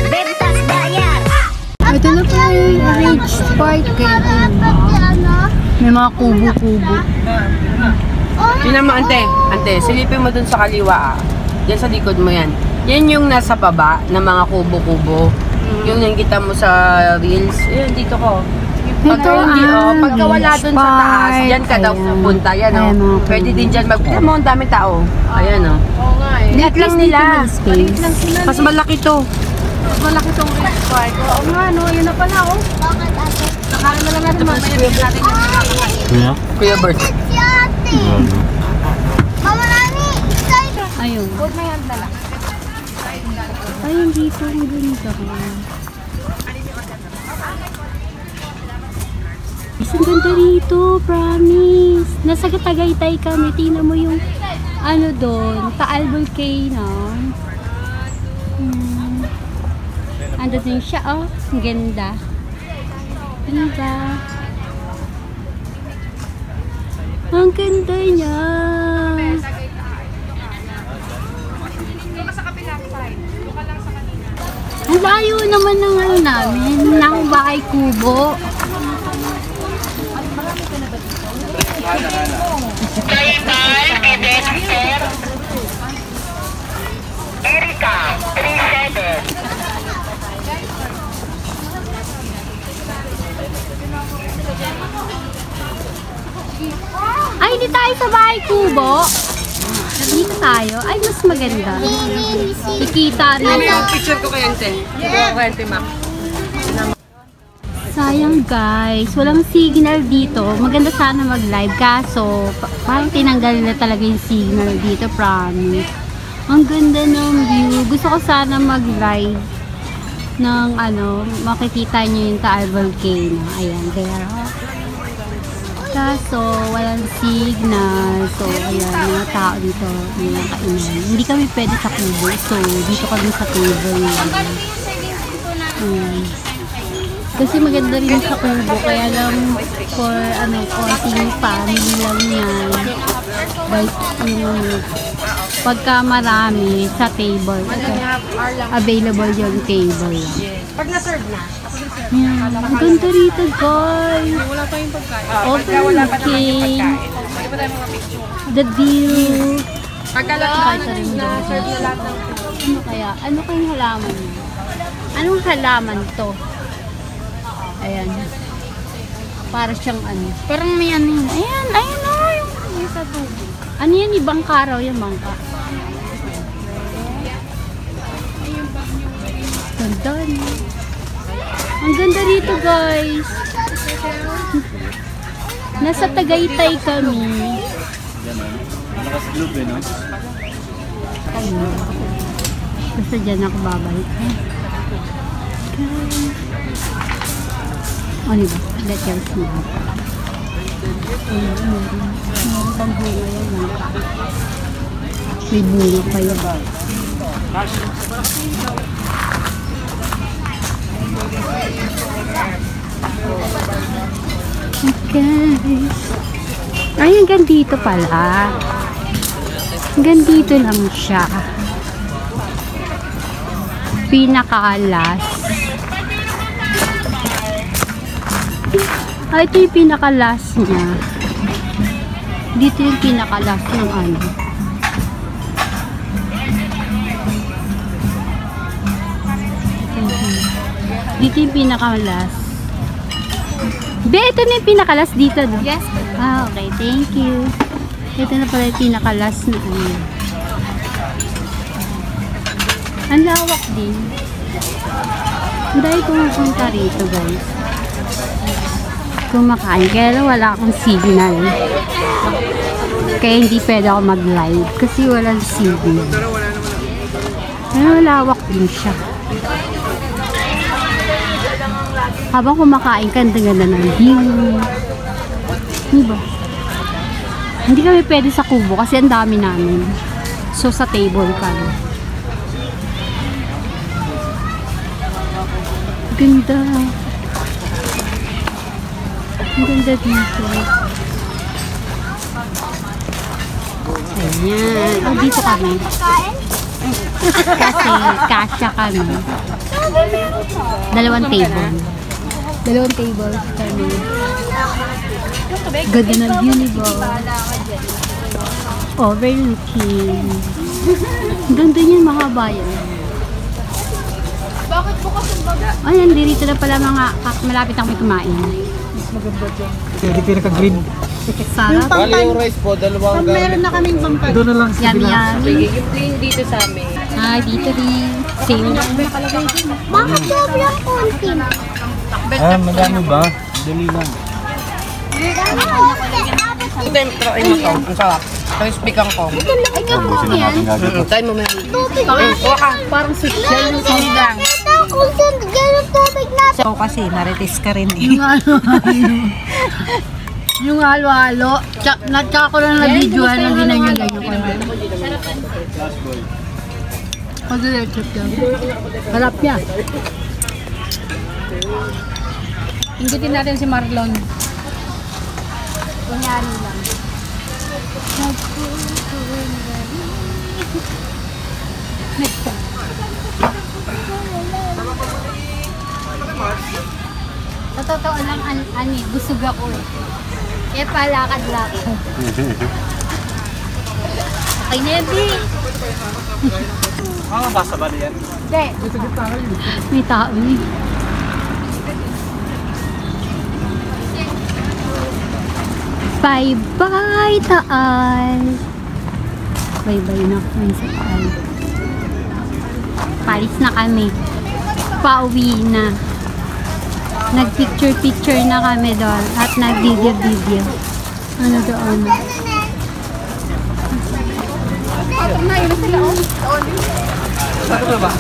Bentas bayar. Ito na po yung arranged park. May mga kubo-kubo. Yun naman, ante, silipin mo dun sa kaliwa, ah. Diyan sa likod mo yan. Yan yung nasa baba na mga kubo-kubo. Yung nakikita mo sa reels. Ayan, dito ko. Pagka hindi, pagka wala dun sa taas, yan ka daw pupunta. Yan, oh. Pwede din dyan alam mo, ang dami tao. Ayan, oh. Oo nga eh. Liit lang nila. Liit lang sila. Mas malaki to. Mas malaki tong Rich Park. Oo nga, no. Yun na pala, oh. Bakit ate? Nakain na lang natin mamaya. Bigyan natin yung Kuya? Kuya Bert. si ate. Mama Rani, Ayun. huwag na yan dala. Ayun dito. Ang ganda. Isang ganda rito. Promise. Nasa Tagaytay kami. Tingnan mo yung ano doon. Taal Volcano. Ando din siya. Oh. Ang ganda. Diba? Ang ganda niya. Ang layo naman ng ano namin, ng bahay kubo. Erika, 37. Ay, hindi tayo sa bahay kubo. Dito tayo. Ay, mas maganda. Ikita rin. Picture ko kay ante. Ito kay ante, Mac. Sayang guys, walang signal dito. Maganda sana mag-live kaso parang tinanggal na talaga yung signal dito, promise. Ang ganda ng view. Gusto ko sana mag-live ng ano, makikita nyo yung Taal Volcano. Ayan, there. Kaso walang signal. So, ayan, mga tao dito, may kainan. Hindi kami pwede sa kubo. So, dito kami sa table. Kasi maganda rin sa kubo, kaya lang for ano, konting family lang yan. Like, yung pagka marami sa table, available yung table. Pag na-serve na. Yan. Ang ganda rito, guys. Wala pa yung pagkain. Open Wala pa naman yung cake. pagkain. Pwede pa tayo mga picture. The view. Pagka lahat na-serve na lahat ng Ano kaya? Ano kayong halaman niya? Anong halaman to? Ayan. Para siyang ano. Parang may ano yun. Ayan, ayun o. Yung sa tubo. Ano yan? Ibang karaw yung bangka. Ganda niya. Ang ganda rito, guys. Nasa Tagaytay kami. Malakas globe eh, no? Basta dyan ako babalik. O, diba? Let your snap. Meron pang bunga yan. May bunga pa yan. Guys. Ay, hanggang dito pala. Hanggang dito lang siya. Pinaka-last. Ay, ito yung pinaka-last niya. Dito yung pinaka-last ng ano. Dito yung pinaka-last. Be, ito na yung pinaka-last dito, no? Yes. Ah, okay. Thank you. Ito na pala yung pinaka-last na ano. Ang lawak din. Ang dahil pumunta rito, guys. Kumakain. Kaya lang wala akong signal. Kaya hindi pwede ako mag-live. Kasi walang signal. Pero lawak din siya. Habang kumakain ka, ang ganda ng view. Diba? Hindi kami pwede sa kubo kasi ang dami namin. So, sa table kami. Ganda. Ang ganda dito. Ayan. Oh, dito kami. Kasi kasya kami. Dalawang table. Dalawang tables kami. Ganda ng view ni Bo. Overlooking. Ganda niyan mga bayan. Bakit bukas yung baba? Ayan, dito na pala mga malapit na kami kumain. Pwede pinaka-green. Sarap. Bali yung rice po, dalawang Pag meron na kaming pampay. Doon na lang sa Yum, kabila. yum. Sige, yung plain dito sa amin. Ah, dito rin. Same. Bakit sobrang konti? Ah, madami ba? Dali lang. Ito yung try mo to. Ang sarap. Crispy kang kong. Ubusin na natin gagawin. Try mo may. Kuha ka. Parang social yung sinigang. Kung saan ganun tubig na. So kasi marites ka rin eh. Yung halo-halo. Tsaka ko lang na-videoan ng ginanyan ganyan. Pag-electric yan. Harap niya. Inggitin natin si Marlon. Kunyari lang. Sa totoo lang, busog ako eh. Kaya palakad-lakad. Okay na yan, Bi. Ah, basa ba yan? Hindi. May tao eh. Bye-bye, Taal. Bye-bye na kami sa Taal. Palis na kami. Pauwi na. Nag-picture-picture na kami doon at nag-video-video. Ano doon? Sarap na ba?